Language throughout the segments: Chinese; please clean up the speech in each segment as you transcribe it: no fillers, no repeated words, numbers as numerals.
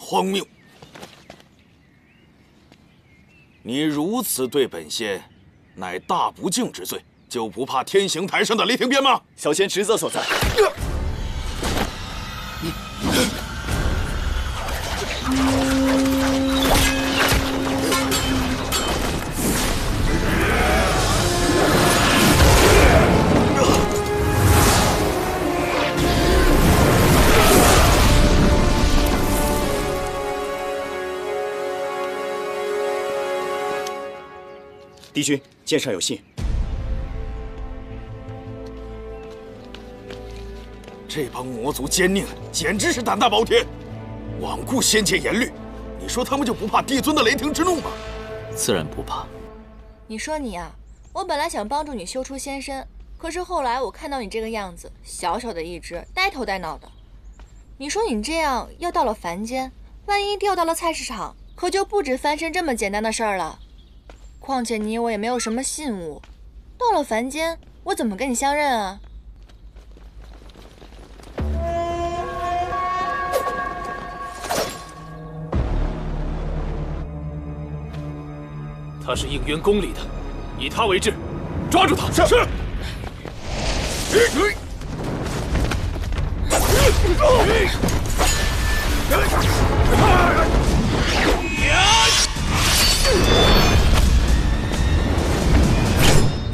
荒谬！你如此对本仙，乃大不敬之罪，就不怕天刑台上的雷霆鞭吗？小仙职责所在。帝君，剑上有信。这帮魔族奸佞简直是胆大包天，罔顾仙界严律。你说他们就不怕帝尊的雷霆之怒吗？自然不怕。你说你啊，我本来想帮助你修出仙身，可是后来我看到你这个样子，小小的一只，呆头呆脑的。你说你这样要到了凡间，万一掉到了菜市场，可就不止翻身这么简单的事儿了。况且你我也没有什么信物，到了凡间，我怎么跟你相认啊？他是应元宫里的，以他为质，抓住他！是。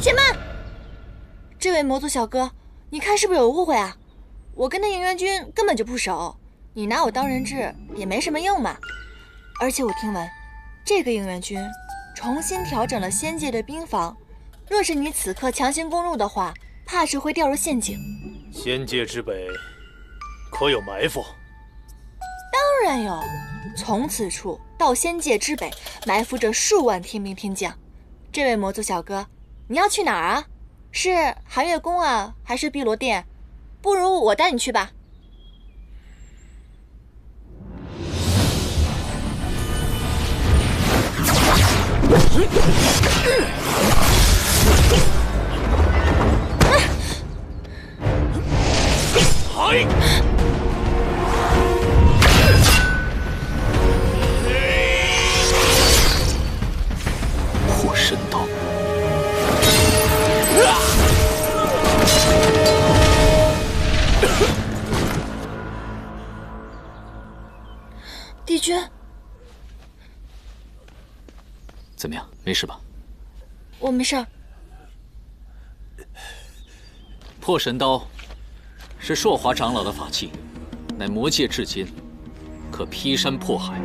且慢！这位魔族小哥，你看是不是有误会啊？我跟那应元君根本就不熟，你拿我当人质也没什么用嘛。而且我听闻，这个应元君重新调整了仙界的兵法，若是你此刻强行攻入的话，怕是会掉入陷阱。仙界之北，可有埋伏？当然有，从此处到仙界之北，埋伏着数万天兵天将。这位魔族小哥，你要去哪儿啊？是寒月宫啊，还是碧螺殿？不如我带你去吧。破神刀。帝君，怎么样？没事吧？我没事儿。破神刀是朔华长老的法器，乃魔界至坚，可劈山破海。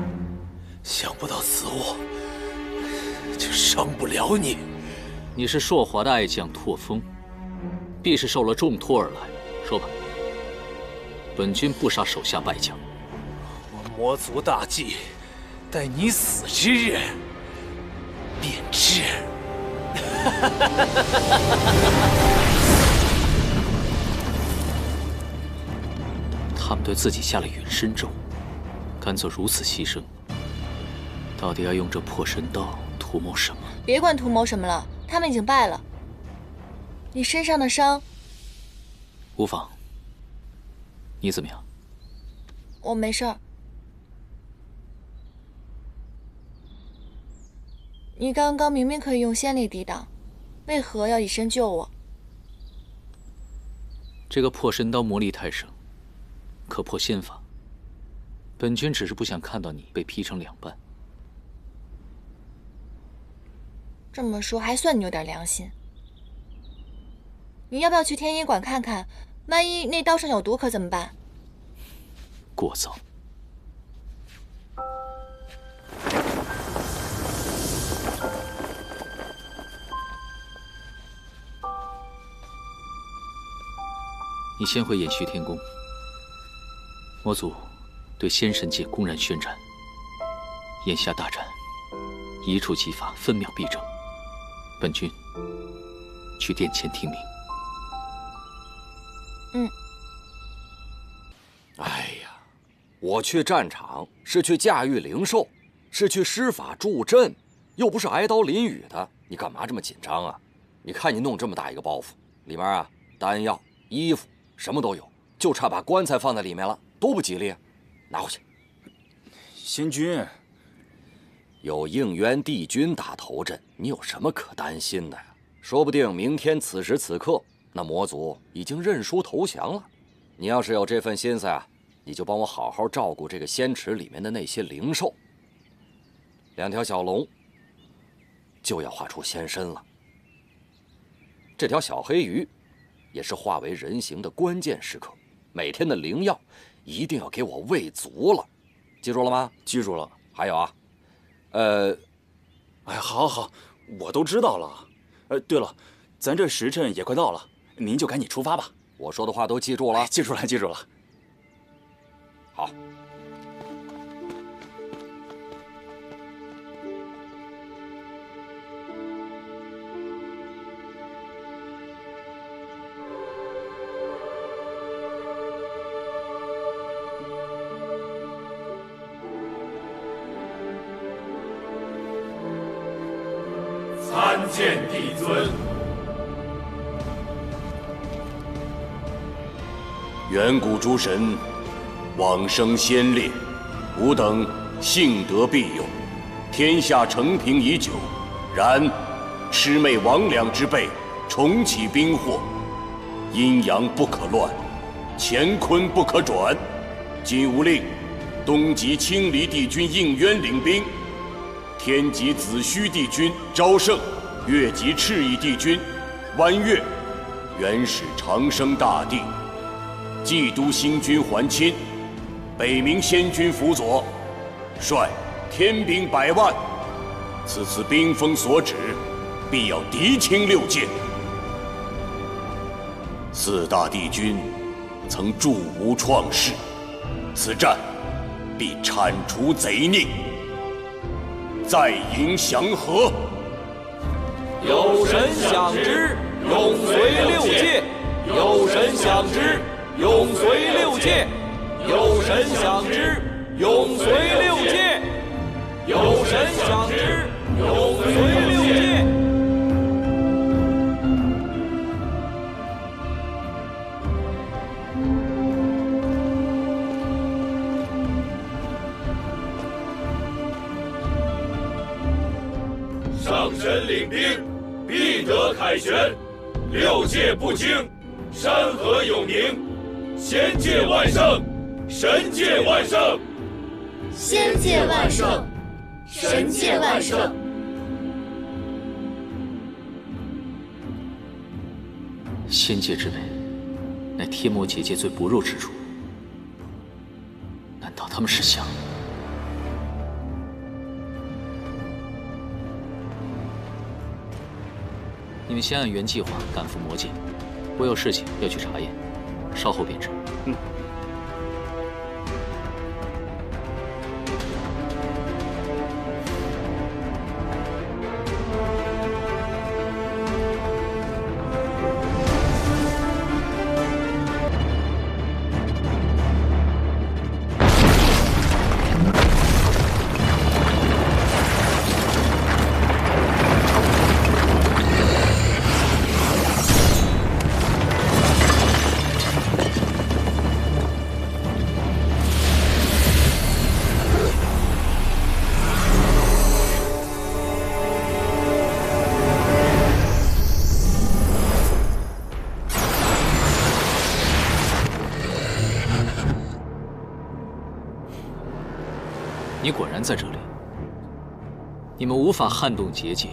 想不到此物就伤不了你。你是朔华的爱将拓风，必是受了重托而来。说吧，本君不杀手下败将。我魔族大计，待你死之日便知。他们对自己下了陨身咒，敢做如此牺牲，到底要用这破神刀图谋什么？别管图谋什么了，他们已经败了。你身上的伤，无妨。你怎么样？我没事儿。你刚刚明明可以用仙力抵挡，为何要以身救我？这个破神刀魔力太盛，可破仙法。本君只是不想看到你被劈成两半。这么说还算你有点良心。你要不要去天医馆看看？万一那刀上有毒可怎么办？过早。你先回延续天宫。魔族对仙神界公然宣战，眼下大战一触即发，分秒必争。本君去殿前听命。哎呀，我去战场是去驾驭灵兽，是去施法助阵，又不是挨刀淋雨的。你干嘛这么紧张啊？你看你弄这么大一个包袱，里面啊丹药、衣服什么都有，就差把棺材放在里面了，多不吉利啊！拿回去。仙君，有应渊帝君打头阵，你有什么可担心的呀？说不定明天此时此刻，那魔族已经认输投降了。你要是有这份心思啊，你就帮我好好照顾这个仙池里面的那些灵兽。2条小龙就要化出仙身了，这条小黑鱼也是化为人形的关键时刻，每天的灵药一定要给我喂足了，记住了吗？记住了。还有啊，哎，好，我都知道了。对了，咱这时辰也快到了，您就赶紧出发吧。我说的话都记住了。记住了。好。参见帝尊。远古诸神，往生先烈，吾等幸得庇佑，天下承平已久。然魑魅魍魉之辈重启兵祸，阴阳不可乱，乾坤不可转。今吾令东极青离帝君应渊领兵，天极子虚帝君昭胜，越极赤翼帝君弯月，原始长生大帝，冀都星君还钦，北冥仙君辅佐，率天兵100万。此次兵锋所指，必要敌清6界。4大帝君曾助吾创世，此战必铲除贼佞，再迎祥和。有神享之，永随6界；有神享之，永随6界；有神享之，永随6界；有神享之，永随6界。上神领兵，必得凯旋；6界不惊，山河永宁。仙界万圣，神界万圣。仙界万圣，神界万圣。仙界之辈，乃天魔结界最薄弱之处。难道他们是想？你们先按原计划赶赴魔界，我有事情要去查验，稍后便至。你果然在这里。你们无法撼动结界，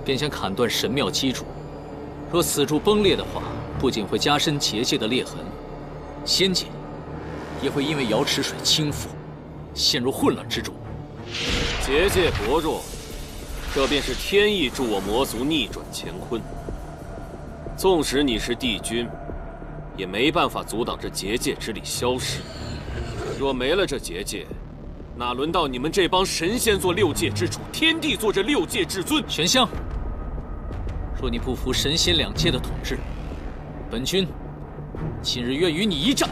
便想砍断神庙基础。若此柱崩裂的话，不仅会加深结界的裂痕，仙界也会因为瑶池水倾覆，陷入混乱之中。结界薄弱，这便是天意助我魔族逆转乾坤。纵使你是帝君，也没办法阻挡这结界之力消失。若没了这结界，哪轮到你们这帮神仙做6界之主，天帝做这6界至尊？玄香，若你不服神仙2界的统治，本君今日愿与你一战，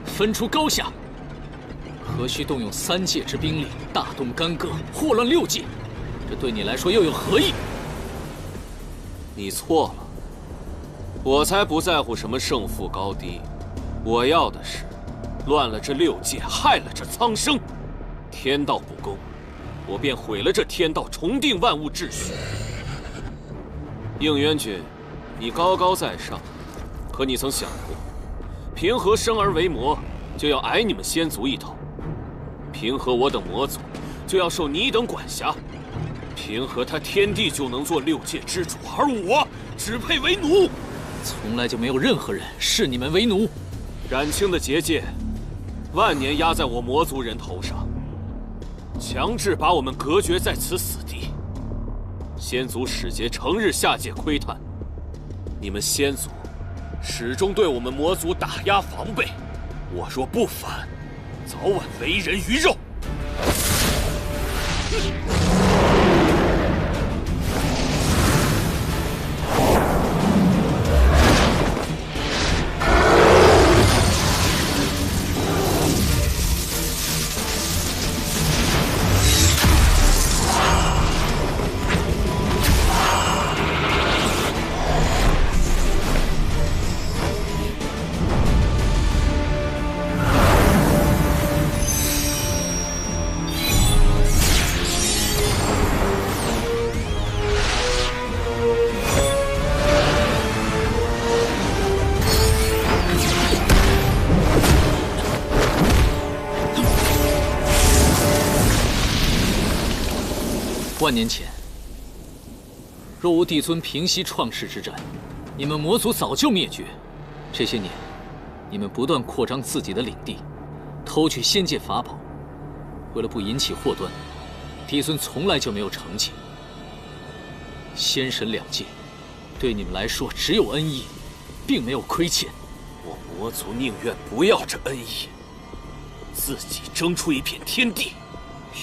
分出高下。何须动用3界之兵力，大动干戈，祸乱6界？这对你来说又有何意？你错了，我才不在乎什么胜负高低，我要的是乱了这6界，害了这苍生。天道不公，我便毁了这天道，重定万物秩序。应元君，你高高在上，可你曾想过，平和生而为魔，就要矮你们仙族一头；平和我等魔族，就要受你等管辖。平和他天帝就能做6界之主，而我只配为奴。从来就没有任何人视你们为奴。冉青的结界，万年压在我魔族人头上，强制把我们隔绝在此死地。仙族使节成日下界窥探，你们仙族始终对我们魔族打压防备。我若不反，早晚为人鱼肉。万年前，若无帝尊平息创世之战，你们魔族早就灭绝。这些年，你们不断扩张自己的领地，偷取仙界法宝。为了不引起祸端，帝尊从来就没有惩戒。仙神2界，对你们来说只有恩义，并没有亏欠。我魔族宁愿不要这恩义，自己争出一片天地。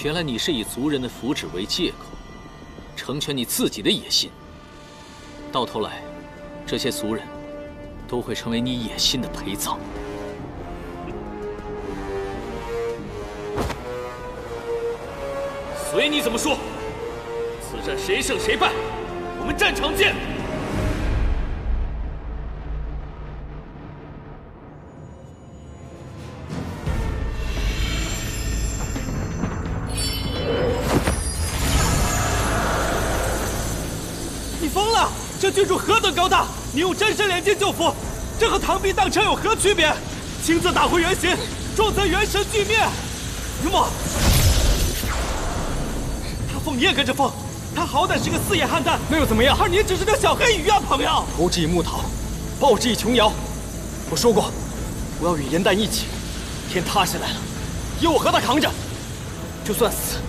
原来你是以族人的福祉为借口，成全你自己的野心。到头来，这些族人都会成为你野心的陪葬。随你怎么说。此战谁胜谁败，我们战场见。这郡主何等高大！你用真身连接救父，这和螳臂当车有何区别？亲自打回原形，重则元神俱灭。云墨，他凤你也跟着凤，他好歹是个4眼汉丹，那又怎么样？而你只是个小黑鱼啊，朋友！投之以木桃，报之以琼瑶。我说过，我要与颜淡一起。天塌下来了，也我和他扛着。就算死，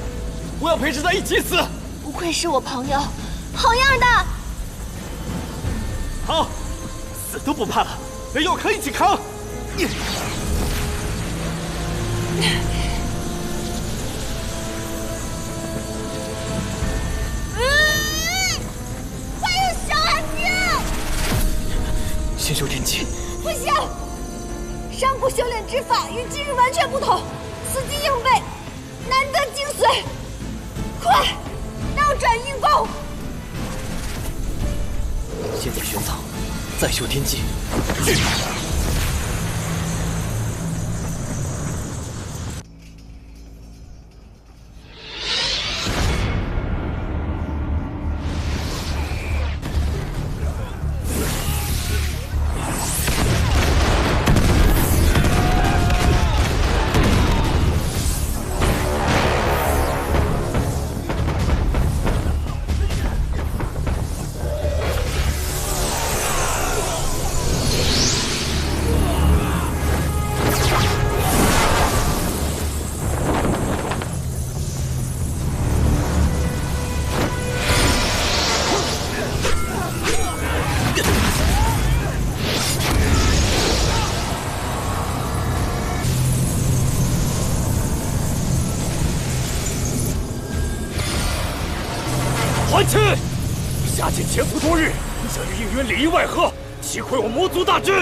我要陪着他一起死。不愧是我朋友，好样的！好，死都不怕了，连药坑一起扛！还有小安静！先修天机。不行，上古修炼之法与今日完全不同，死记硬背，难得精髓。快，倒转运功！先在玄藏，再修天机。还去！下界潜伏多日，想与应元里应外合，击溃我魔族大军。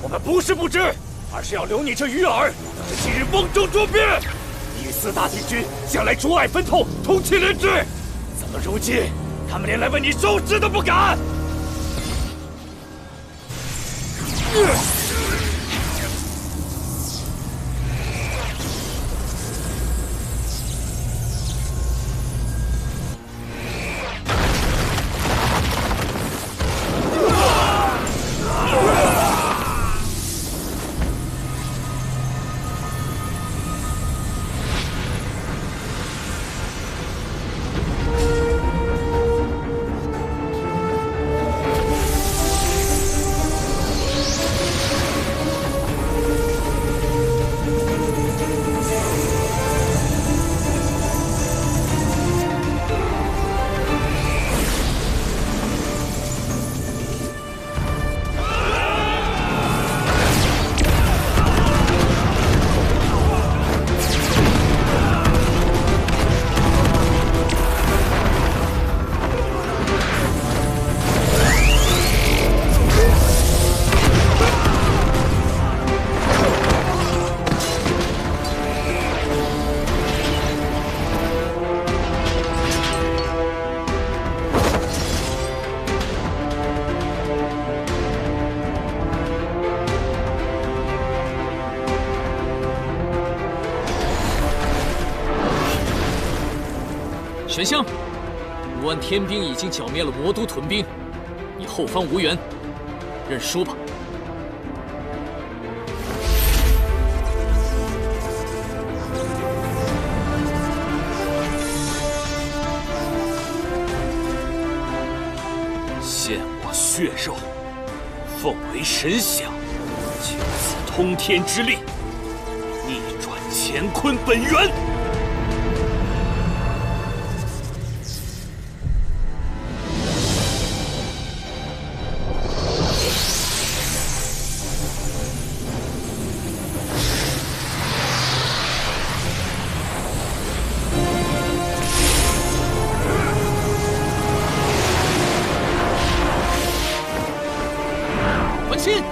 我们不是不知，而是要留你这鱼饵，等着今日瓮中捉鳖。第4大帝君向来竹爱分透，同气连枝，怎么如今他们连来为你收尸都不敢？玄香，5万天兵已经剿灭了魔都屯兵，你后方无援，认输吧。献我血肉，奉为神享，就此通天之力，逆转乾坤本源。亲！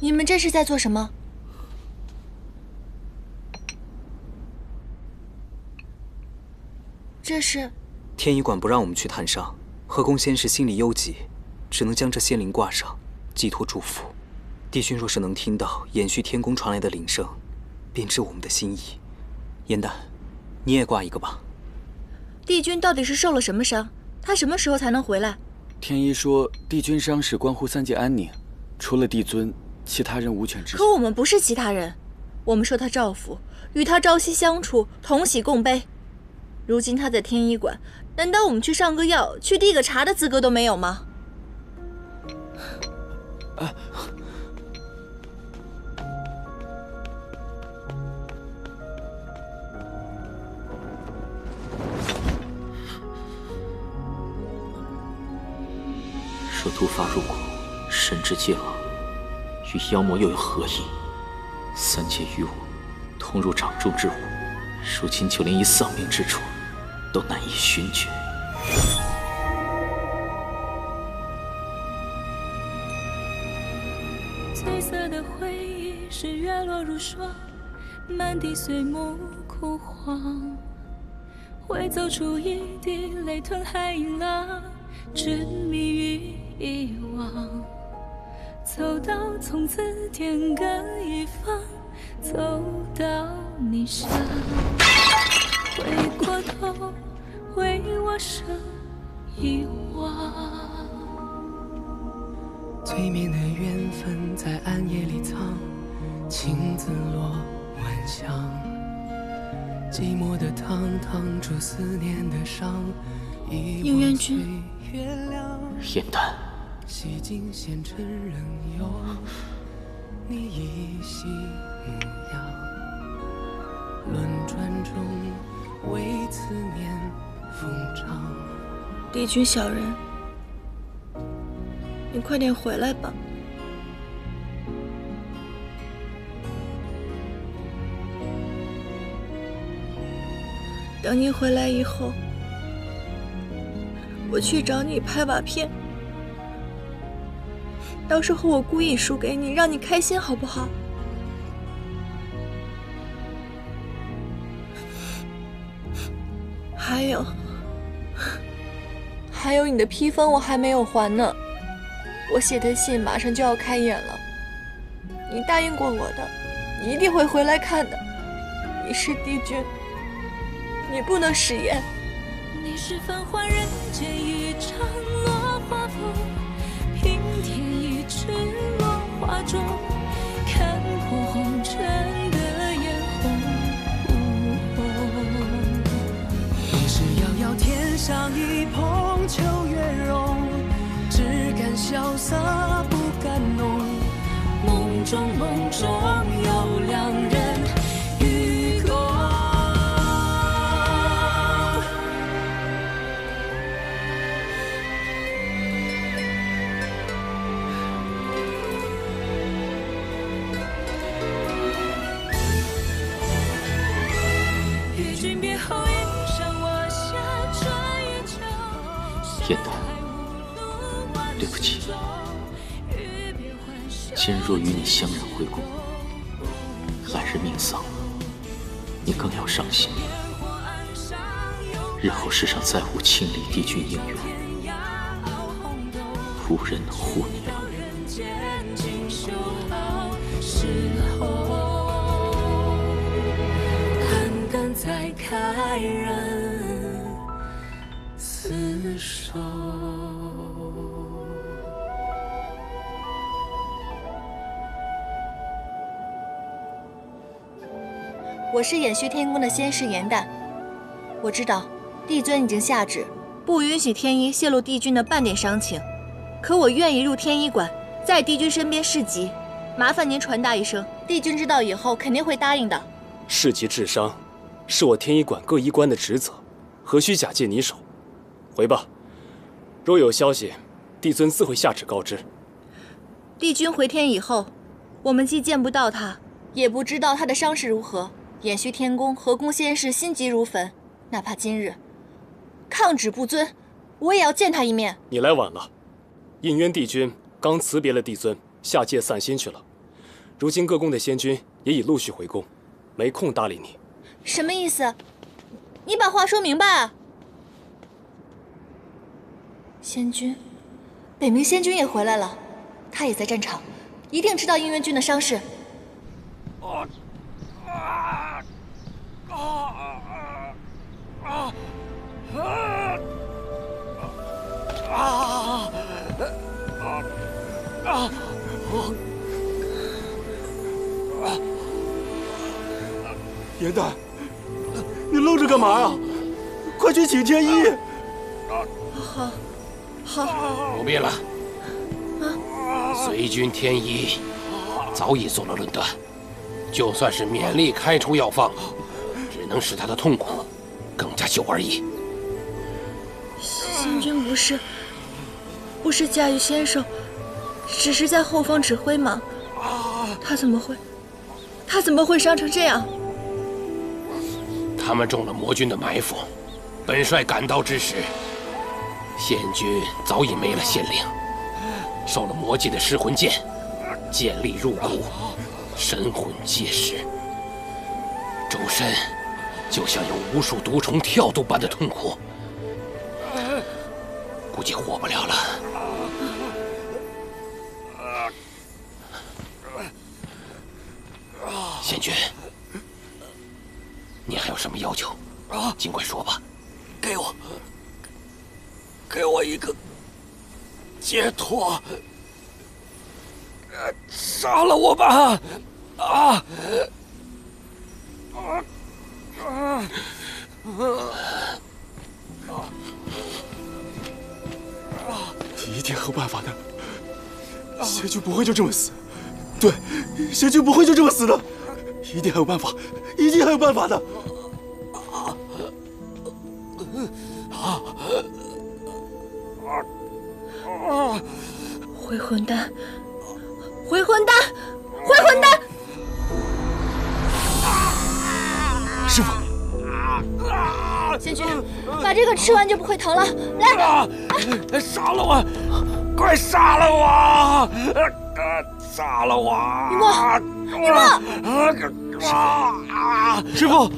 你们这是在做什么？这是天医馆不让我们去探伤，河宫仙师心里忧急，只能将这仙灵挂上，寄托祝福。帝君若是能听到延续天宫传来的铃声，便知我们的心意。颜淡，你也挂一个吧。帝君到底是受了什么伤？他什么时候才能回来？天医说，帝君伤势关乎三界安宁，除了帝尊，其他人无权知晓。可我们不是其他人，我们受他照拂，与他朝夕相处，同喜共悲。如今他在天医馆，难道我们去上个药、去递个茶的资格都没有吗？若突发入骨，神之界亡，与妖魔又有何异？三界于我，同入掌中之物，如今就连一丧命之处都难以寻觉。褪色的回忆是月落如霜，满地碎木枯黄，会走出一滴泪吞海银浪，执迷于遗忘。走到从此天各一方，走到你乡，回过头为我生遗忘。催眠的缘分在暗夜里藏，青子落晚香，寂寞的汤烫出思念的伤。应元君，燕丹，洗尽纤尘仍有你依稀模样，轮转中为思念疯长。帝君小人，你快点回来吧。等你回来以后，我去找你拍把片，到时候我故意输给你，让你开心，好不好？还有你的批封我还没有还呢，我写的信马上就要开演了，你答应过我的，你一定会回来看的。你是帝君，你不能食言。你是繁华人间一场落花风，平添一池落花中，看破红尘的眼红。你是遥遥天上一捧秋月容，只敢潇洒不敢浓。梦中有两人与共。与君别后，一生我下春与秋。燕丹，对不起，今日若与你相认回宫，来日命丧，你更要伤心。日后世上再无亲离帝君应援，无人能护你了。肝肝再开人厮守。我是偃虚天宫的仙师颜淡，我知道帝尊已经下旨，不允许天一泄露帝君的半点伤情，可我愿意入天一馆，在帝君身边侍疾，麻烦您传达一声，帝君知道以后肯定会答应的。侍疾治伤，是我天一馆各医官的职责，何须假借你手？回吧，若有消息，帝尊自会下旨告知。帝君回天以后，我们既见不到他，也不知道他的伤势如何。偃虚天宫和宫仙士心急如焚，哪怕今日抗旨不遵，我也要见他一面。你来晚了，应渊帝君刚辞别了帝尊，下界散心去了。如今各宫的仙君也已陆续回宫，没空搭理你。什么意思？你把话说明白啊！仙君，北冥仙君也回来了，他也在战场，一定知道应元君的伤势。颜淡，你愣着干嘛呀？快去请天一！好，不必了。随军天一早已做了论断，就算是勉力开出药方，只能使他的痛苦更加久而已。仙君不是驾驭先手，只是在后方指挥吗？他怎么会伤成这样？他们中了魔军的埋伏，本帅赶到之时，仙君早已没了仙灵，受了魔界的噬魂剑，剑力入骨，神魂皆失，周身就像有无数毒虫跳动般的痛苦，估计活不了了。贤君，你还有什么要求？尽管说吧。给我一个解脱。杀了我吧！一定还有办法的。贤君不会就这么死。对，贤君不会就这么死的，一定还有办法，一定还有办法的。回魂丹，回魂丹，回魂丹！师傅，贤君，把这个吃完就不会疼了。来，杀了我！快杀了我！杀了我！雨墨，雨墨！师傅，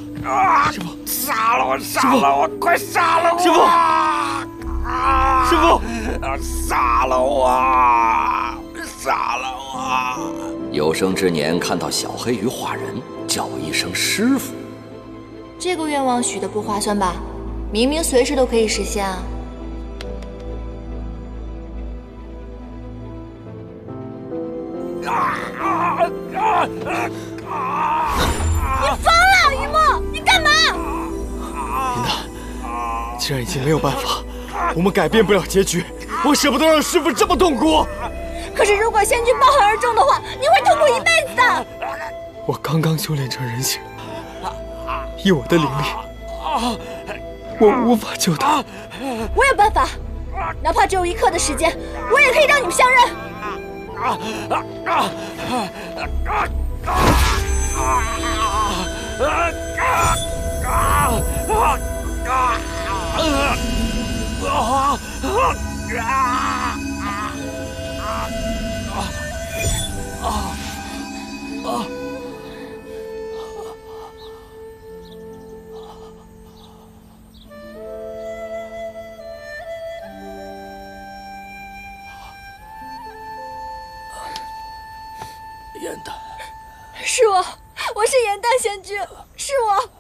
师傅，杀了我！杀了我！快杀了我！师傅，师傅，杀了我！杀了我！有生之年看到小黑鱼化人，叫我一声师傅。这个愿望许的不划算吧？明明随时都可以实现啊！你疯了，雨墨！你干嘛？云淡，既然已经没有办法，我们改变不了结局，我舍不得让师傅这么痛苦。可是如果仙君抱憾而终的话，你会痛苦一辈子的。我刚刚修炼成人形，以我的灵力，我无法救他。我有办法，哪怕只有1刻的时间，我也可以让你们相认。严淡，是我是严淡仙君，是我。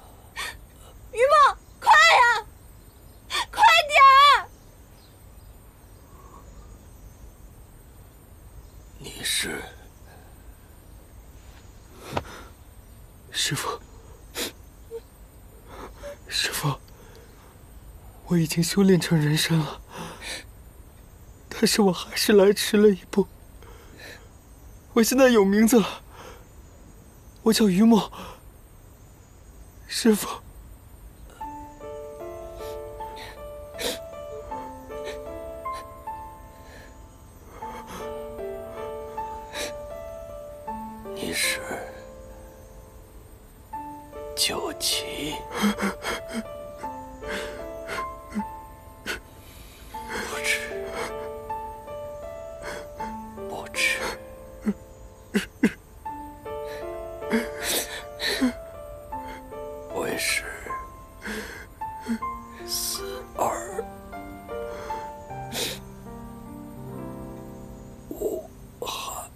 于梦，快呀，快点儿！你是师傅，师傅，我已经修炼成人身了，但是我还是来迟了一步。我现在有名字了，我叫于墨。师傅，你是九旗。不吃，不吃。为师死而无憾。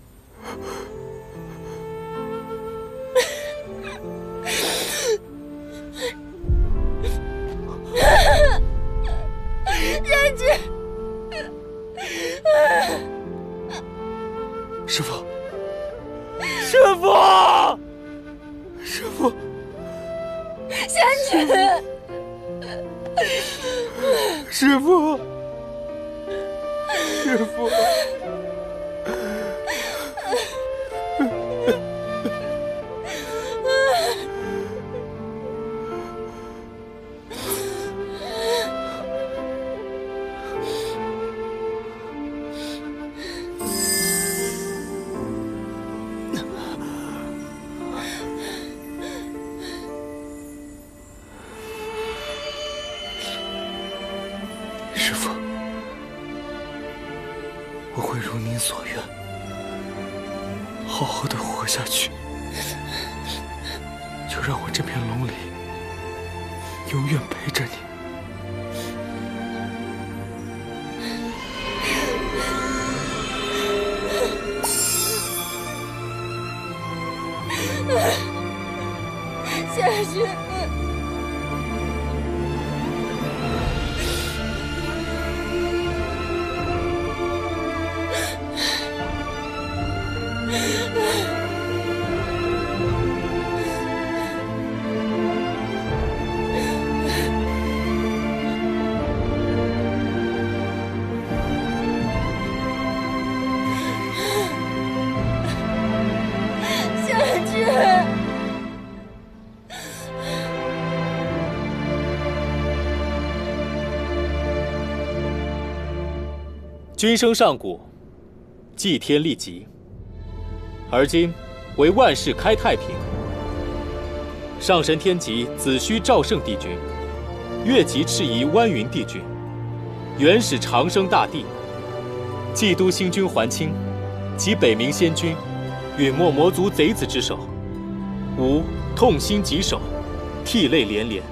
仙君，师傅，师傅，师傅，仙君，师傅，师傅。师傅，我会如您所愿，好好的活下去。就让我这片龙里永远陪着你。仙君。君生上古，祭天立极，而今为万世开太平。上神天极子虚赵圣帝君，越级赤夷湾云帝君，元始长生大帝，冀都星君桓清及北冥仙君，允没魔族贼子之手，吾痛心疾首，涕泪连连，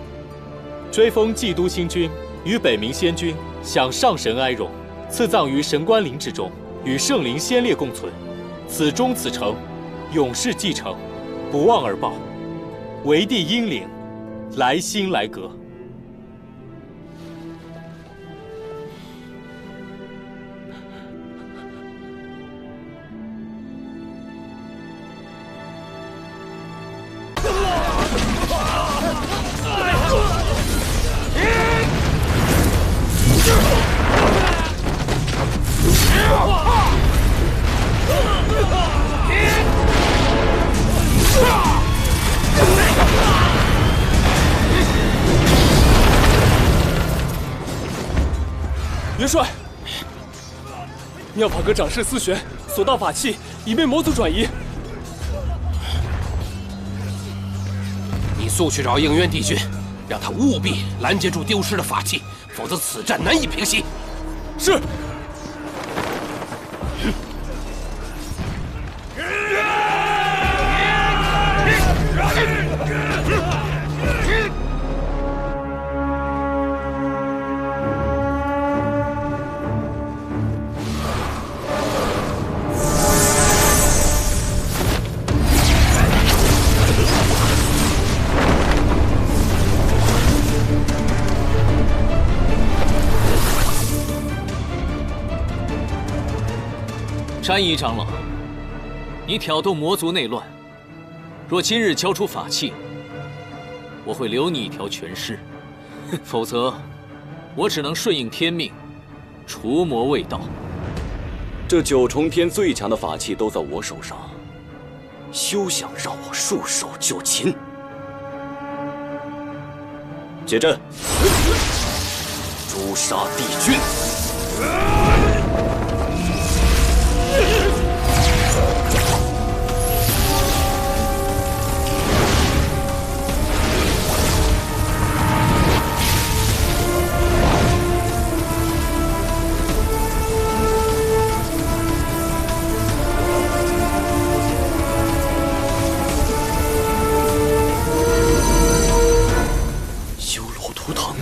追封冀都星君与北冥仙君，享上神哀荣。赐葬于神官陵之中，与圣灵先烈共存。此忠此诚，永世继承，不忘而报。为帝英灵，来心来阁。元帅，妙法阁掌事思玄所到法器已被魔族转移。你速去找应渊帝君，让他务必拦截住丢失的法器，否则此战难以平息。是。山夷长老，你挑动魔族内乱，若今日交出法器，我会留你一条全尸；否则，我只能顺应天命，除魔卫道。这9重天最强的法器都在我手上，休想让我束手就擒！解阵，诛杀帝君！修罗图腾，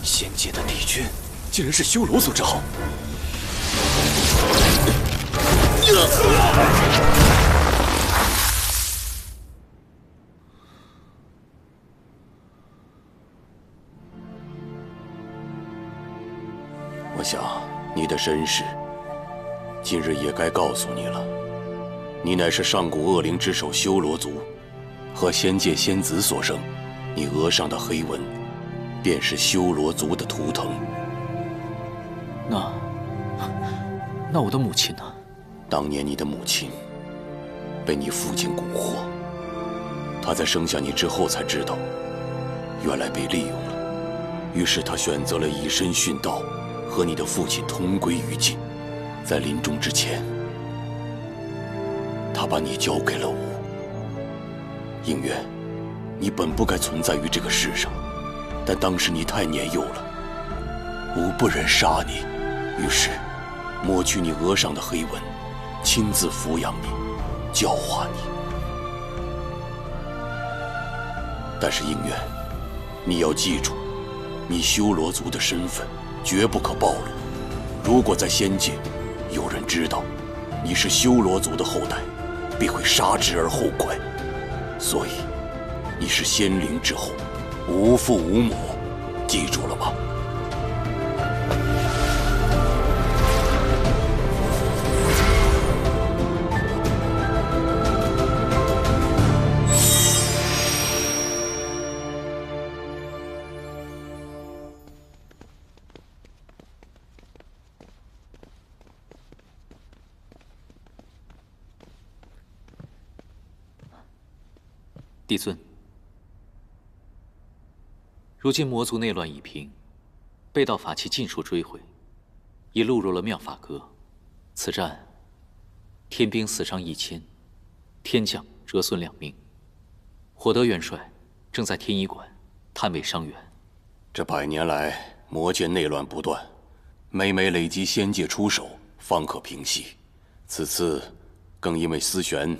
仙界的帝君竟然是修罗所制好。我想你的身世，今日也该告诉你了。你乃是上古恶灵之首修罗族，和仙界仙子所生。你额上的黑纹，便是修罗族的图腾。那我的母亲呢？当年你的母亲被你父亲蛊惑，她在生下你之后才知道，原来被利用了。于是她选择了以身殉道，和你的父亲同归于尽。在临终之前，她把你交给了我。应渊，你本不该存在于这个世上，但当时你太年幼了，吾不忍杀你，于是抹去你额上的黑纹，亲自抚养你，教化你。但是应渊，你要记住，你修罗族的身份绝不可暴露。如果在仙界有人知道你是修罗族的后代，必会杀之而后快。所以你是仙灵之后，无父无母，记住了吗？帝尊，如今魔族内乱已平，被盗法器尽数追回，已录入了妙法阁。此战，天兵死伤1000，天将折损2名。火德元帅正在天医馆探位伤员。这100年来，魔界内乱不断，每每累积仙界出手，方可平息。此次更因为思玄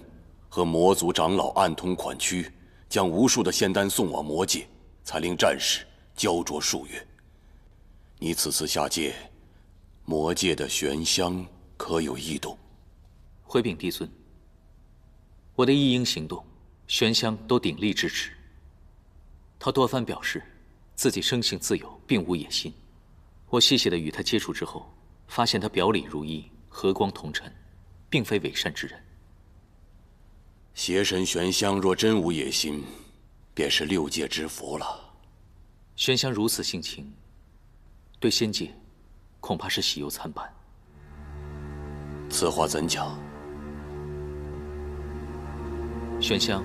和魔族长老暗通款曲，将无数的仙丹送往魔界，才令战事焦灼数月。你此次下界，魔界的玄香可有异动？回禀帝尊，我的一应行动，玄香都鼎力支持。他多番表示，自己生性自由，并无野心。我细细的与他接触之后，发现他表里如一，和光同尘，并非伪善之人。邪神玄香若真无野心，便是6界之福了。玄香如此性情，对仙界恐怕是喜忧参半。此话怎讲？玄香，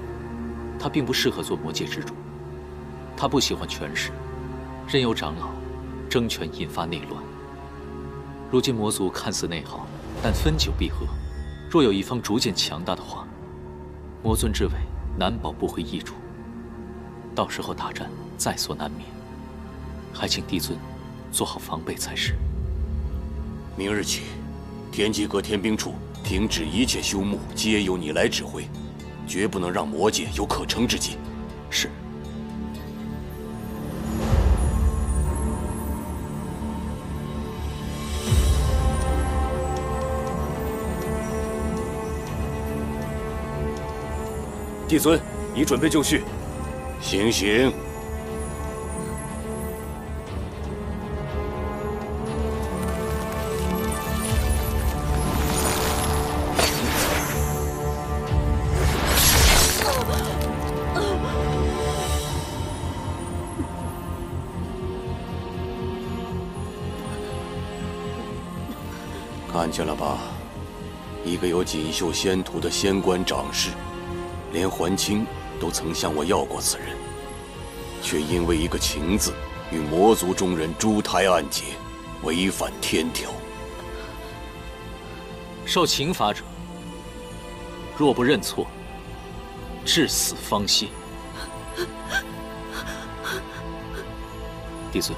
他并不适合做魔界之主。他不喜欢权势，任由长老争权引发内乱。如今魔族看似内耗，但分久必合。若有一方逐渐强大的话，魔尊之位难保不会易主。到时候大战在所难免，还请帝尊做好防备才是。明日起，天机阁天兵处停止一切修牧，皆由你来指挥，绝不能让魔界有可乘之机。是。帝尊，已准备就绪。行行。看见了吧，一个有锦绣仙途的仙官长士。连桓清都曾向我要过此人，却因为一个情字，与魔族中人珠胎暗结，违反天条。受情罚者，若不认错，至死方歇。帝尊，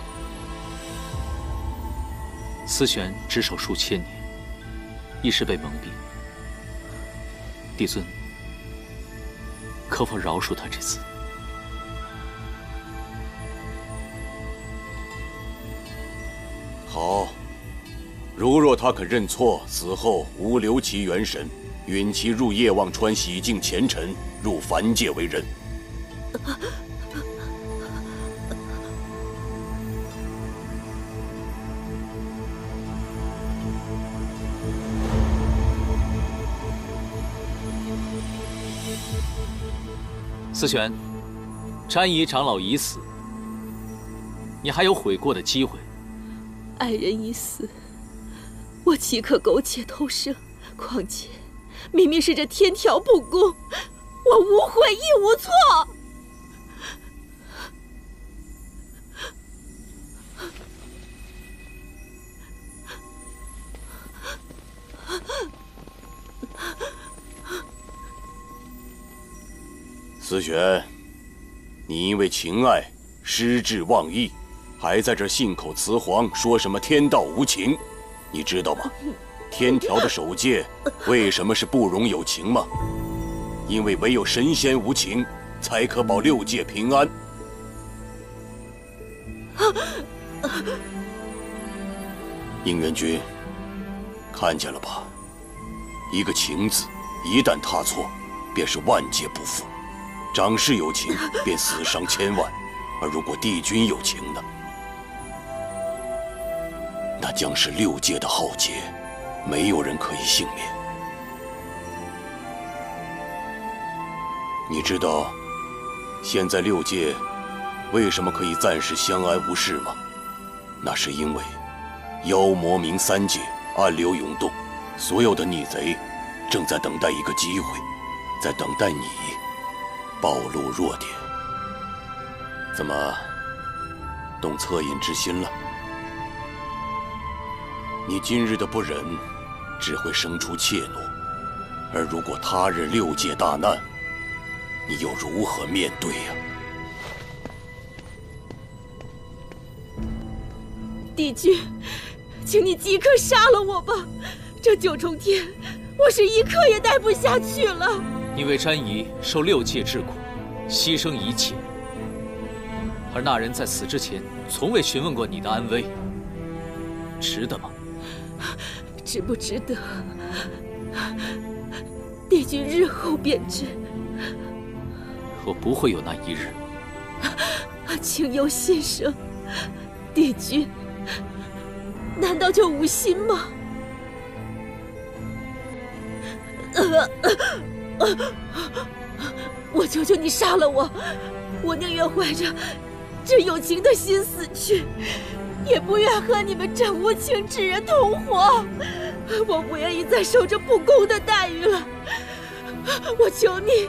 思玄只手数千年，一时被蒙蔽。帝尊，可否饶恕他这次？好，如若他肯认错，死后无留其元神，允其入夜望川洗净前尘，入凡界为人。思玄，詹姨长老已死，你还有悔过的机会。爱人已死，我岂可苟且偷生？况且，明明是这天条不公，我无悔亦无错。思玄，你因为情爱失志忘义，还在这信口雌黄，说什么天道无情，你知道吗？天条的守戒为什么是不容有情吗？因为唯有神仙无情，才可保6界平安。应元君，看见了吧？一个情字，一旦踏错，便是万劫不复。长氏有情，便死伤千万；而如果帝君有情呢？那将是6界的浩劫，没有人可以幸免。你知道，现在6界为什么可以暂时相安无事吗？那是因为妖魔冥3界暗流涌动，所有的逆贼正在等待一个机会，在等待你暴露弱点。怎么，动恻隐之心了？你今日的不忍，只会生出怯懦；而如果他日6界大难，你又如何面对呀？帝君，请你即刻杀了我吧！这9重天，我是一刻也待不下去了。你为詹姨受6界之苦，牺牲一切，而那人在死之前从未询问过你的安危，值得吗？值不值得，帝君日后便知。我不会有那一日。请由心生，帝君，难道就无心吗？我求求你杀了我，我宁愿怀着这有情的心死去，也不愿和你们这无情之人同活。我不愿意再受这不公的待遇了。我求你，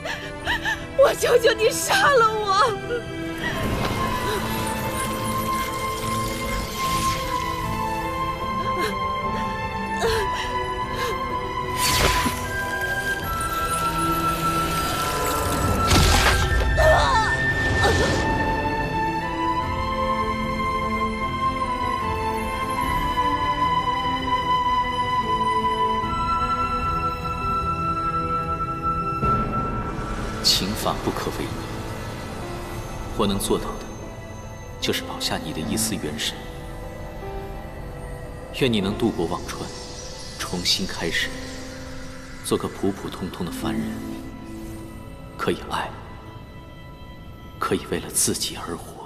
我求求你杀了我！情法不可违逆，我能做到的，就是保下你的一丝元神。愿你能渡过忘川，重新开始，做个普普通通的凡人，可以爱，可以为了自己而活。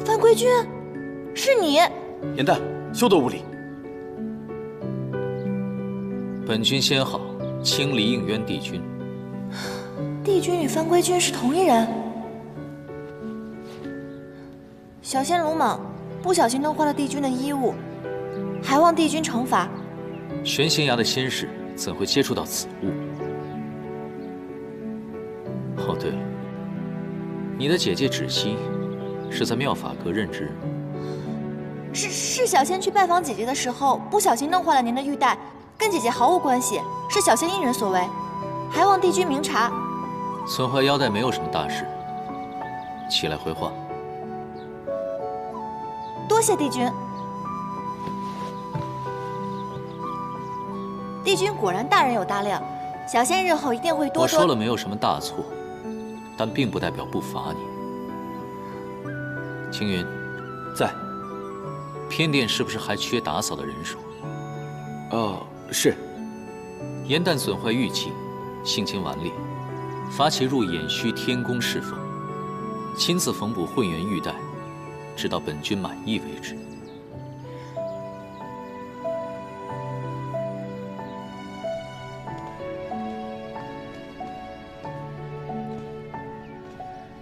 范归君，是你！颜淡，休得无礼。本君先好，清离应渊帝君。帝君与范归君是同一人。小仙鲁莽，不小心弄坏了帝君的衣物，还望帝君惩罚。玄仙崖的仙士怎会接触到此物？哦，对了，你的姐姐芷溪是在妙法阁任职。是小仙去拜访姐姐的时候，不小心弄坏了您的玉带，跟姐姐毫无关系，是小仙一人所为，还望帝君明察。损坏腰带没有什么大事，起来回话。多谢帝君。帝君果然大人有大量，小仙日后一定会多多。我说了没有什么大错，但并不代表不罚你。青云，在。偏殿是不是还缺打扫的人手？是。颜淡损坏玉器，性情顽劣，罚其入偃虚天宫侍奉，亲自缝补混元玉带，直到本君满意为止。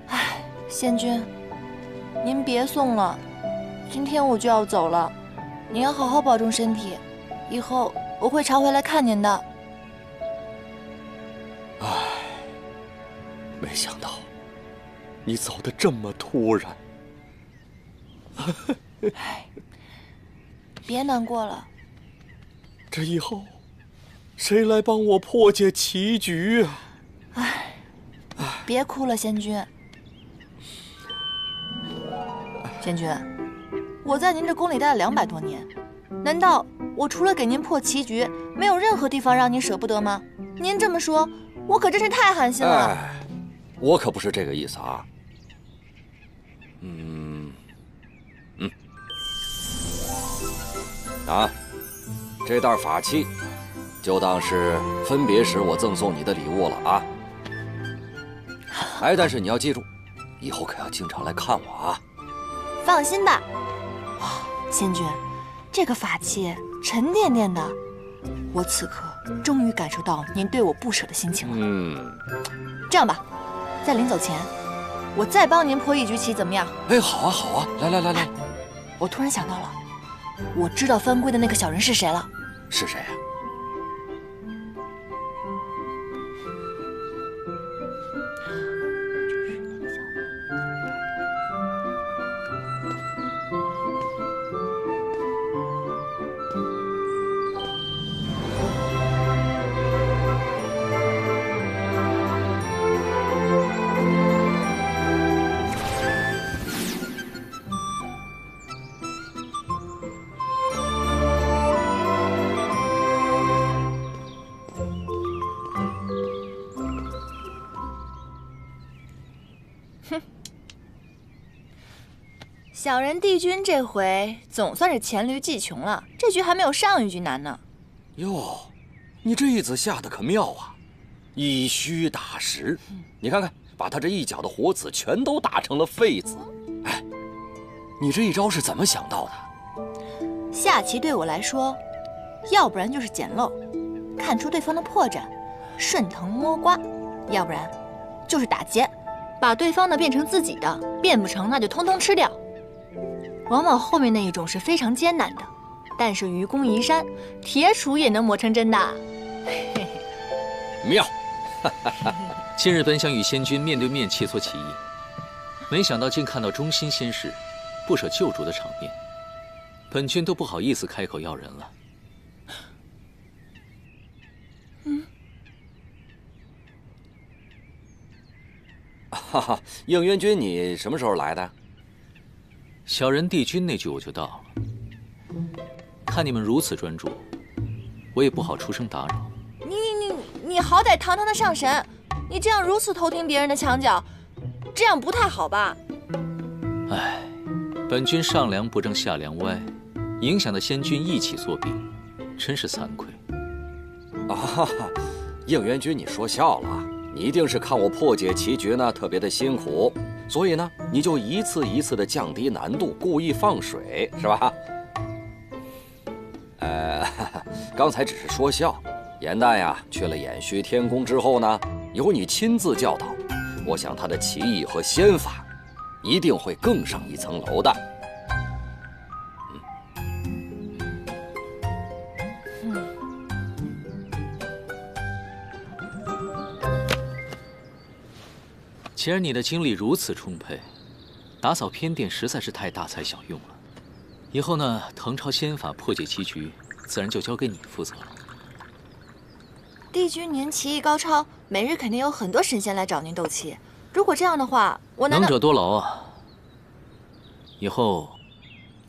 唉，仙君，您别送了。今天我就要走了，您要好好保重身体，以后我会常回来看您的。没想到你走得这么突然。别难过了。这以后，谁来帮我破解棋局啊？别哭了，仙君。仙君，我在您这宫里待了200多年，难道我除了给您破棋局，没有任何地方让您舍不得吗？您这么说，我可真是太寒心了。我可不是这个意思啊。这袋法器，就当是分别时我赠送你的礼物了啊。但是你要记住，以后可要经常来看我啊。放心吧。仙君，这个法器沉甸甸的，我此刻终于感受到您对我不舍的心情了。这样吧，在临走前，我再帮您破一局棋，怎么样？好啊，好啊，来。我突然想到了，我知道翻规的那个小人是谁了。是谁啊？小人帝君这回总算是黔驴技穷了，这局还没有上一局难呢。哟，你这一子下的可妙啊，一虚打实。你看看，把他这一脚的活子全都打成了废子。你这一招是怎么想到的？下棋对我来说，要不然就是捡漏，看出对方的破绽，顺藤摸瓜；要不然就是打劫，把对方的变成自己的，变不成那就通通吃掉。往往后面那一种是非常艰难的，但是愚公移山，铁杵也能磨成针的。妙！今日本想与仙君面对面切磋棋艺，没想到竟看到忠心仙士不舍救主的场面，本君都不好意思开口要人了。应元君，你什么时候来的？小人帝君那句我就到了。看你们如此专注，我也不好出声打扰。你好歹堂堂的上神，你这样如此偷听别人的墙角，这样不太好吧？本君上梁不正下梁歪，影响的仙君一起作弊，真是惭愧。应元君，你说笑了，你一定是看我破解棋局呢特别的辛苦，所以呢你就一次一次的降低难度，故意放水，是吧？刚才只是说笑。颜淡呀，去了偃虚天宫之后呢，由你亲自教导，我想他的棋艺和仙法一定会更上一层楼的。既然你的精力如此充沛，打扫偏殿实在是太大材小用了。以后呢，誊抄仙法破解棋局，自然就交给你负责了。帝君您棋艺高超，每日肯定有很多神仙来找您斗气。如果这样的话，我难道……能者多劳啊！以后，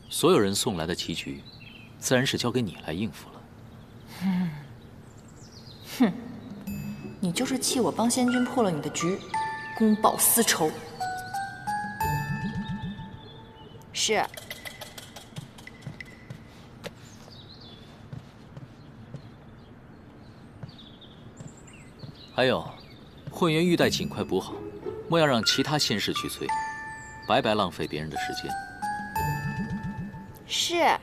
所有人送来的棋局，自然是交给你来应付了。你就是气我帮仙君破了你的局，公报私仇。是。还有，混元玉带尽快补好，莫要让其他仙士去催，白白浪费别人的时间。是。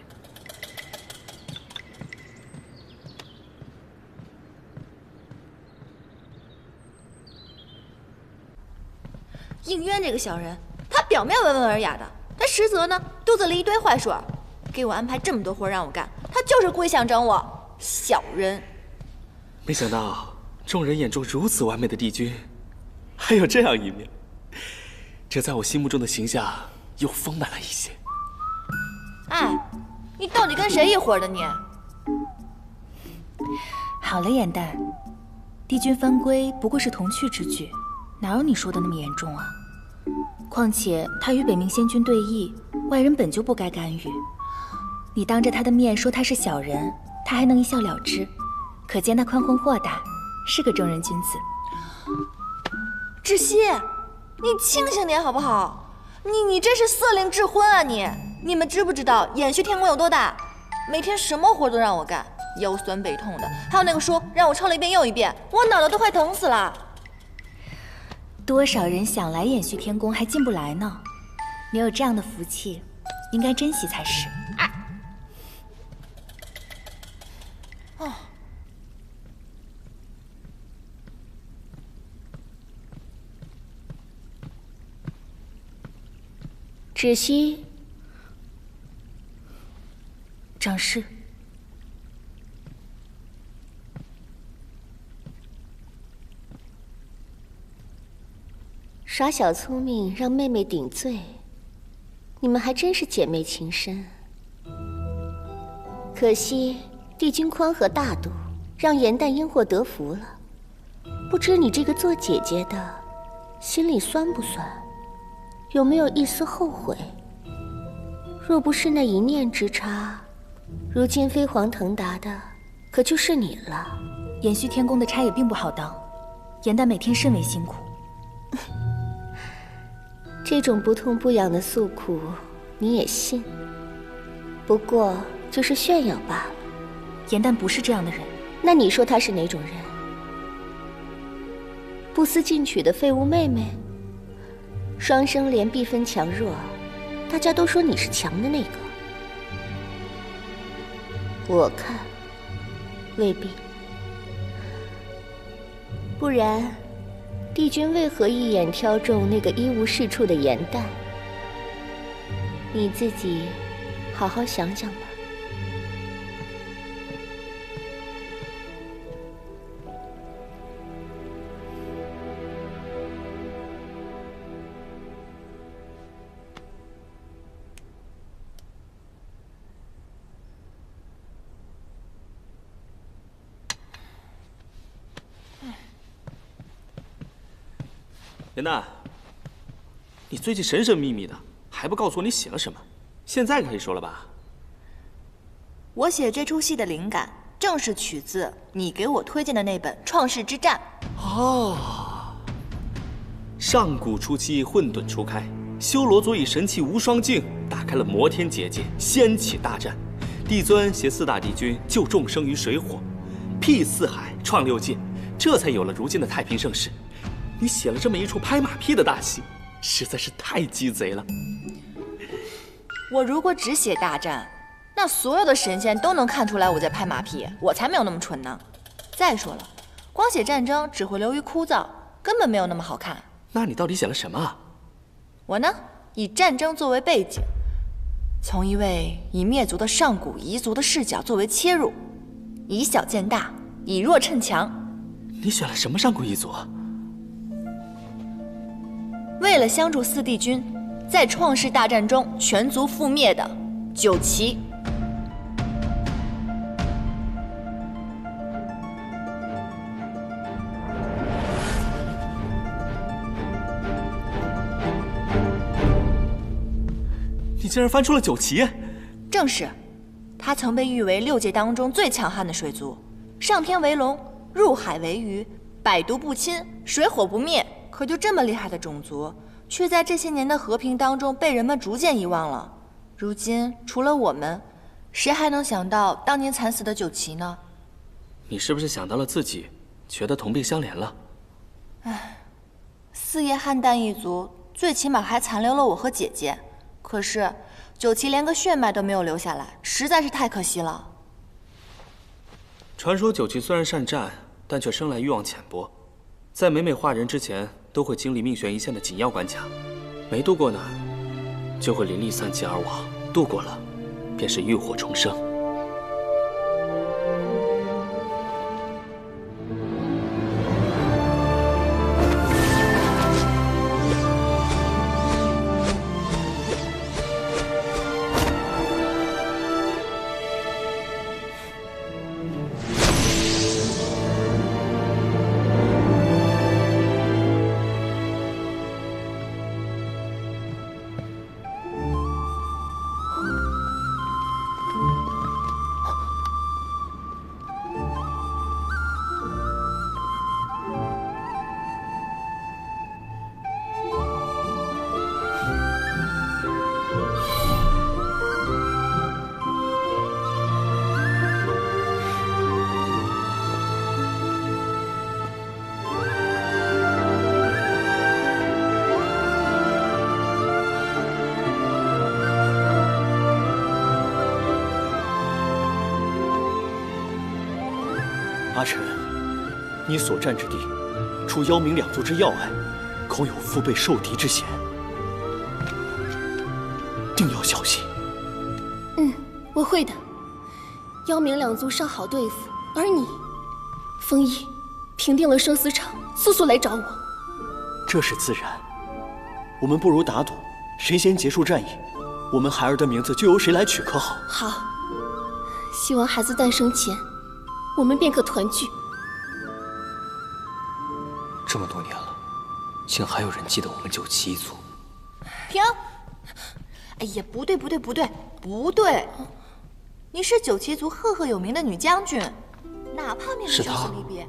应渊这个小人，他表面温文尔雅的，他实则呢肚子里一堆坏水，给我安排这么多活让我干，他就是故意想整我。小人。没想到众人眼中如此完美的帝君，还有这样一面，这在我心目中的形象又丰满了一些。哎，你到底跟谁一伙的你？好了，颜淡，帝君犯规不过是童趣之举，哪有你说的那么严重啊？况且他与北冥仙君对弈，外人本就不该干预。你当着他的面说他是小人，他还能一笑了之，可见他宽宏豁达，是个正人君子。窒息，你清醒点好不好？你这是色令智昏啊你！你们知不知道延续天宫有多大？每天什么活都让我干，腰酸背痛的。还有那个书让我抄了一遍又一遍，我脑袋都快疼死了。多少人想来延续天宫还进不来呢？你有这样的福气，应该珍惜才是。哦。芷溪，长侍。耍小聪明让妹妹顶罪，你们还真是姐妹情深。可惜帝君宽和大度，让颜淡因祸得福了。不知你这个做姐姐的，心里酸不酸？有没有一丝后悔？若不是那一念之差，如今飞黄腾达的可就是你了。延续天宫的差也并不好当，颜淡每天甚为辛苦。这种不痛不痒的诉苦，你也信？不过就是炫耀罢了。颜淡不是这样的人。那你说她是哪种人？不思进取的废物妹妹？双生莲必分强弱，大家都说你是强的那个。我看未必。不然帝君为何一眼挑中那个一无是处的颜淡？你自己好好想想吧。颜淡，你最近神神秘秘的，还不告诉我你写了什么？现在可以说了吧？我写这出戏的灵感，正是取自你给我推荐的那本《创世之战》。哦，上古初期，混沌初开，修罗族以神器无双镜打开了摩天结界，掀起大战。帝尊携4大帝君救众生于水火，辟四海，创6界，这才有了如今的太平盛世。你写了这么一出拍马屁的大戏，实在是太鸡贼了。我如果只写大战，那所有的神仙都能看出来我在拍马屁，我才没有那么蠢呢。再说了，光写战争只会流于枯燥，根本没有那么好看。那你到底写了什么啊？我呢，以战争作为背景，从一位已灭族的上古彝族的视角作为切入，以小见大，以弱趁强。你选了什么上古彝族？为了相助4帝君，在创世大战中全族覆灭的九岐。你竟然翻出了九岐？正是，他曾被誉为6界当中最强悍的水族，上天为龙，入海为鱼，百毒不侵，水火不灭。可就这么厉害的种族，却在这些年的和平当中被人们逐渐遗忘了。如今除了我们，谁还能想到当年惨死的九岐呢？你是不是想到了自己，觉得同病相怜了？唉，4叶汉淡一族最起码还残留了我和姐姐，可是九岐连个血脉都没有留下来，实在是太可惜了。传说九岐虽然善战，但却生来欲望浅薄，在每化人之前都会经历命悬一线的紧要关卡，没渡过呢，就会灵力散尽而亡；渡过了，便是浴火重生。阿晨，你所占之地，除妖冥两族之要隘，恐有腹背受敌之嫌，定要小心。我会的。妖冥两族尚好对付，而你，风翼，平定了生死场，速速来找我。这是自然。我们不如打赌，谁先结束战役，我们孩儿的名字就由谁来取，可好？好。希望孩子诞生前，我们便可团聚。这么多年了，竟还有人记得我们九旗一族。停！哎呀，不对，你是九旗族赫赫有名的女将军，哪怕面对生死离别，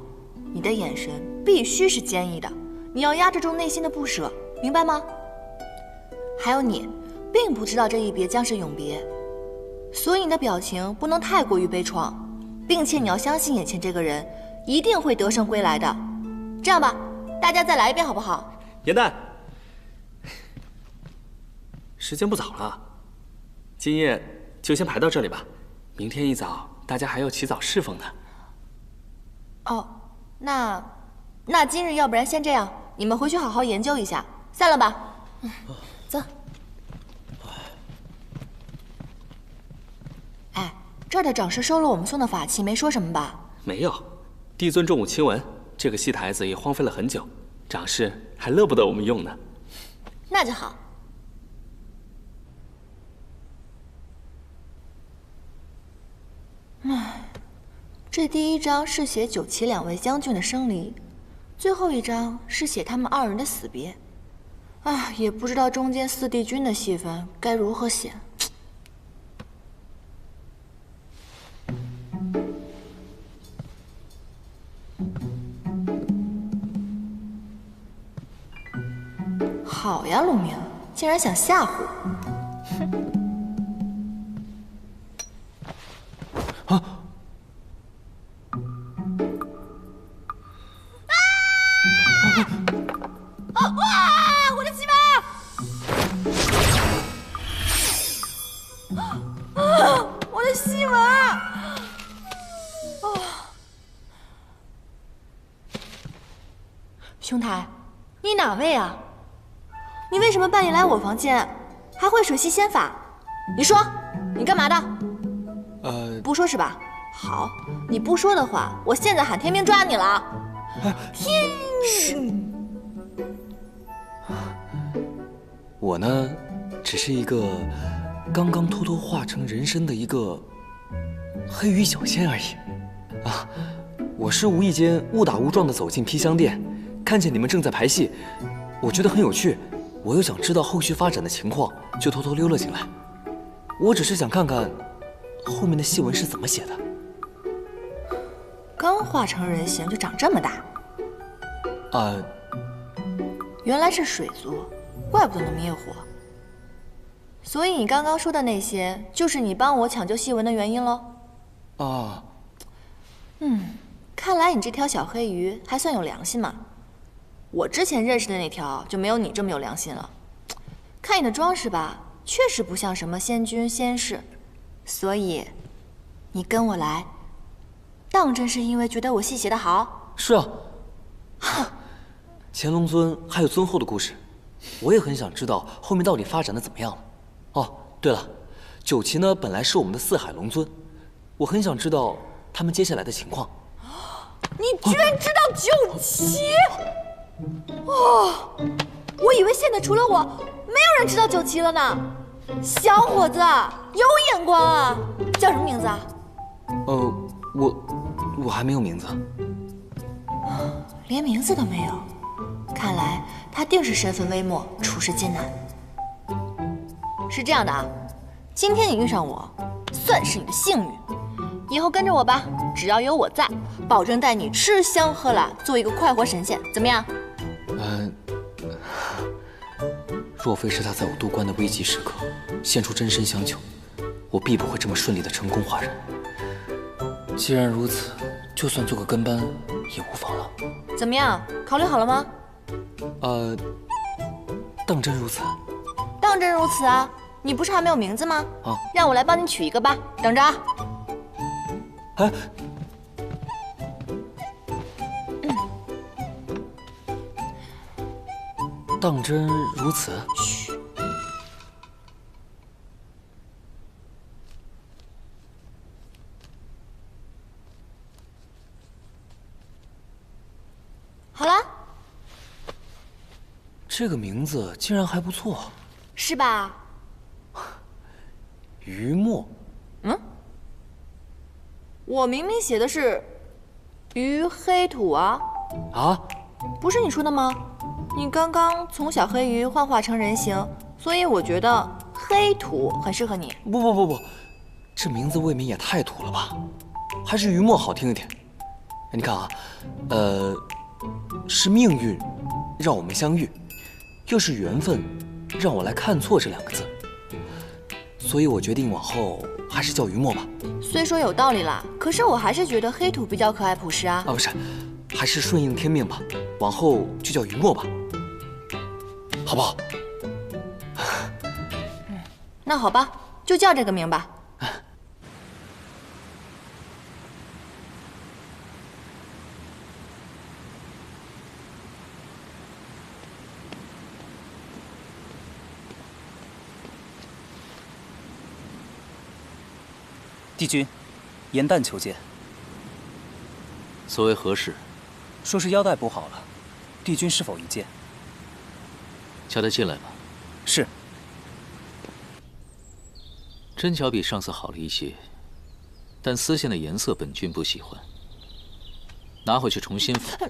你的眼神必须是坚毅的，你要压制住内心的不舍，明白吗？还有你，并不知道这一别将是永别，所以你的表情不能太过于悲怆，并且你要相信眼前这个人一定会得胜归来的。这样吧，大家再来一遍好不好？元旦，时间不早了，今夜就先排到这里吧。明天一早大家还要起早侍奉呢。哦，那今日要不然先这样，你们回去好好研究一下，散了吧。走。哎，这儿的长师收了我们送的法器，没说什么吧？没有，帝尊重我亲闻，这个戏台子也荒废了很久，长师还乐不得我们用呢。那就好。唉，这第一章是写九旗两位将军的生离，最后一章是写他们二人的死别。唉，也不知道中间四帝君的戏份该如何写。好呀，陆明，竟然想吓唬我！哼！哇！我的鸡巴！我的西文！兄台，你哪位啊？你为什么半夜来我房间，还会水系仙法？你说，你干嘛的？不说是吧？好，你不说的话，我现在喊天兵抓你了。天！我呢，只是一个刚刚偷偷化成人身的一个黑羽小仙而已。啊，我是无意间误打误撞的走进披香殿，看见你们正在排戏，我觉得很有趣，我又想知道后续发展的情况，就偷偷溜了进来。我只是想看看后面的戏文是怎么写的。刚化成人形就长这么大？原来是水族，怪不得能灭火。所以你刚刚说的那些，就是你帮我抢救戏文的原因喽？啊。看来你这条小黑鱼还算有良心嘛。我之前认识的那条就没有你这么有良心了。看你的装饰吧，确实不像什么仙君仙士，所以你跟我来，当真是因为觉得我戏写得好？是啊。乾隆尊还有尊后的故事，我也很想知道后面到底发展的怎么样了。哦，对了，九旗呢本来是我们的四海龙尊，我很想知道他们接下来的情况。你居然知道九旗？哦，我以为现在除了我，没有人知道九旗了呢。小伙子，有眼光啊！叫什么名字啊？我还没有名字。连名字都没有，看来他定是身份微末，处事艰难。是这样的啊，今天你遇上我，算是你的幸运。以后跟着我吧，只要有我在，保证带你吃香喝辣，做一个快活神仙，怎么样？若非是他在我渡关的危急时刻现出真身相救，我必不会这么顺利的成功化人。既然如此，就算做个跟班也无妨了。怎么样？考虑好了吗？当真如此？当真如此啊！你不是还没有名字吗？啊，让我来帮你取一个吧，等着啊。当真如此？嘘。好了，这个名字竟然还不错，是吧？于墨。嗯，我明明写的是于黑土啊。啊？不是你说的吗？你刚刚从小黑鱼幻化成人形，所以我觉得黑土很适合你。不，这名字未免也太土了吧？还是于墨好听一点。你看啊，是命运让我们相遇，又是缘分让我来看错这2个字，所以我决定往后还是叫于墨吧。虽说有道理啦，可是我还是觉得黑土比较可爱朴实啊。不是，还是顺应天命吧，往后就叫于墨吧，好不好？那好吧，就叫这个名吧。帝君，严旦求见。所谓何事？说是腰带补好了，帝君是否一见？叫他进来吧。是。针脚比上次好了一些，但丝线的颜色本君不喜欢，拿回去重新缝。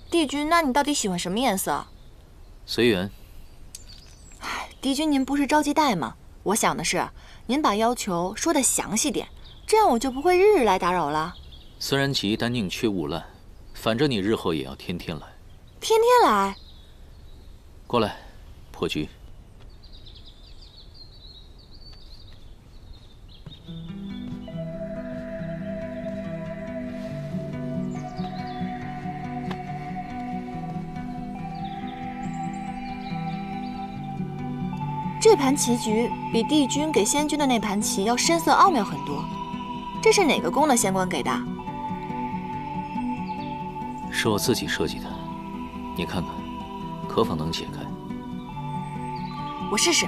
帝君，那你到底喜欢什么颜色？随缘。帝君，您不是着急带吗？我想的是，您把要求说得详细点，这样我就不会日日来打扰了。虽然急，但宁缺毋滥。反正你日后也要天天来。天天来？过来，破局。这盘棋局比帝君给仙君的那盘棋要深色奥妙很多，这是哪个宫的仙官给的？是我自己设计的，你看看，可否能解开？我试试。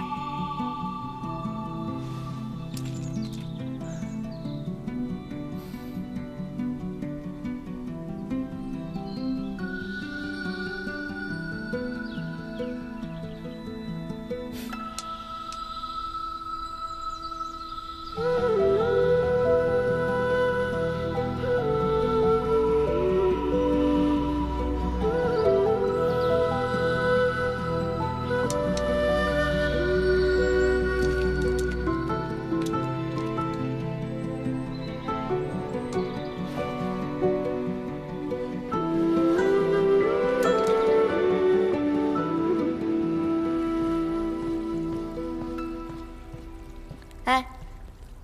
哎，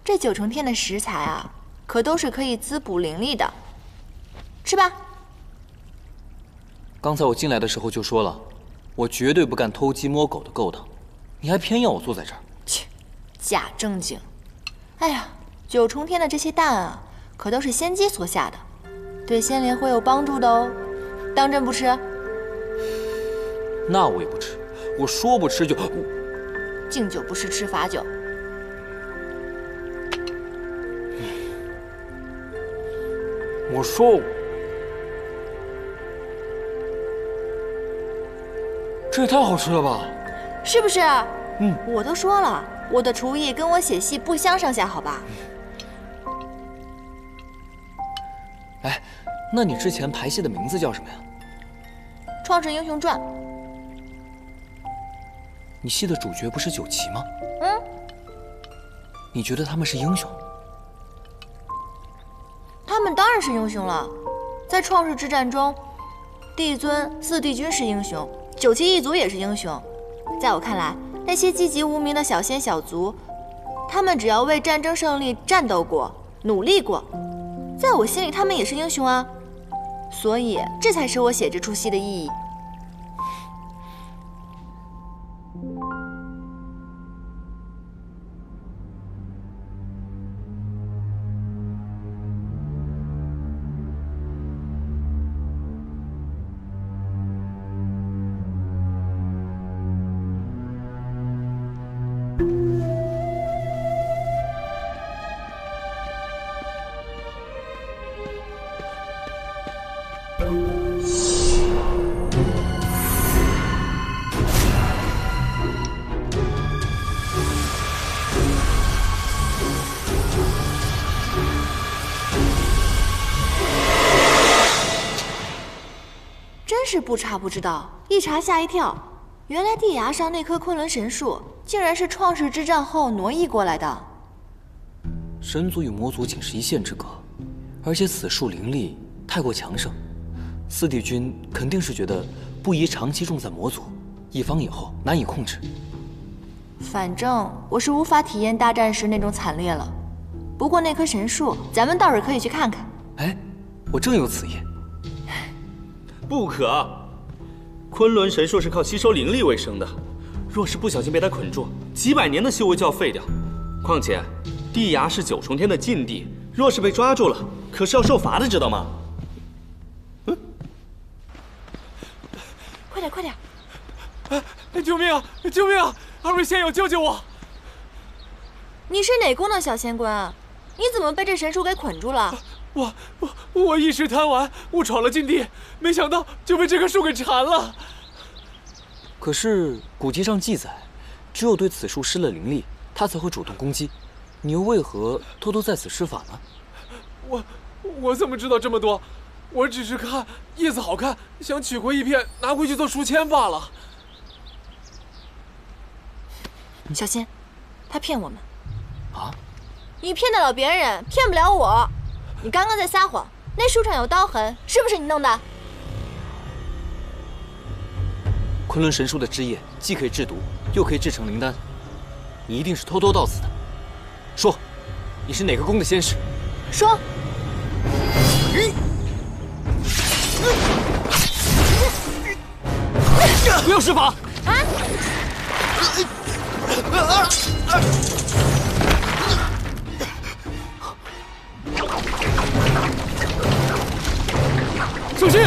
这9重天的食材啊，可都是可以滋补灵力的，吃吧。刚才我进来的时候就说了，我绝对不干偷鸡摸狗的勾当，你还偏要我坐在这儿？切，假正经。哎呀，9重天的这些蛋啊，可都是仙姬所下的，对仙灵会有帮助的哦。当真不吃？那我也不吃，我说不吃就……敬酒不吃吃罚酒。我说，这也太好吃了吧！是不是？我都说了，我的厨艺跟我写戏不相上下，好吧？哎，那你之前排戏的名字叫什么呀？《创世英雄传》。你戏的主角不是9旗吗？你觉得他们是英雄？他们当然是英雄了，在创世之战中，帝尊、4帝君是英雄，9旗一族也是英雄。在我看来，那些籍籍无名的小仙小族，他们只要为战争胜利战斗过、努力过，在我心里他们也是英雄啊。所以，这才是我写这出戏的意义。是不查不知道，一查吓一跳。原来地崖上那棵昆仑神树，竟然是创世之战后挪移过来的。神族与魔族仅是一线之隔，而且此树灵力太过强盛，四帝君肯定是觉得不宜长期种在魔族，一方以后难以控制。反正我是无法体验大战时那种惨烈了。不过那棵神树，咱们倒是可以去看看。哎，我正有此意。不可，昆仑神树是靠吸收灵力为生的，若是不小心被它捆住，几百年的修为就要废掉。况且，地崖是九重天的禁地，若是被抓住了，可是要受罚的，知道吗？快点，快点！救命啊！救命啊！二位仙友，救救我！你是哪宫的小仙官啊？你怎么被这神树给捆住了？我一时贪玩，误闯了禁地，没想到就被这棵树给缠了。可是古籍上记载，只有对此树施了灵力，它才会主动攻击。你又为何偷偷在此施法呢？我怎么知道这么多？我只是看叶子好看，想取回一片拿回去做书签罢了。小心，他骗我们。啊？你骗得了别人，骗不了我。你刚刚在撒谎，那树上有刀痕，是不是你弄的？昆仑神树的枝叶既可以制毒，又可以制成灵丹，你一定是偷偷到此的。说，你是哪个宫的仙使？说。不要施法！啊！小心！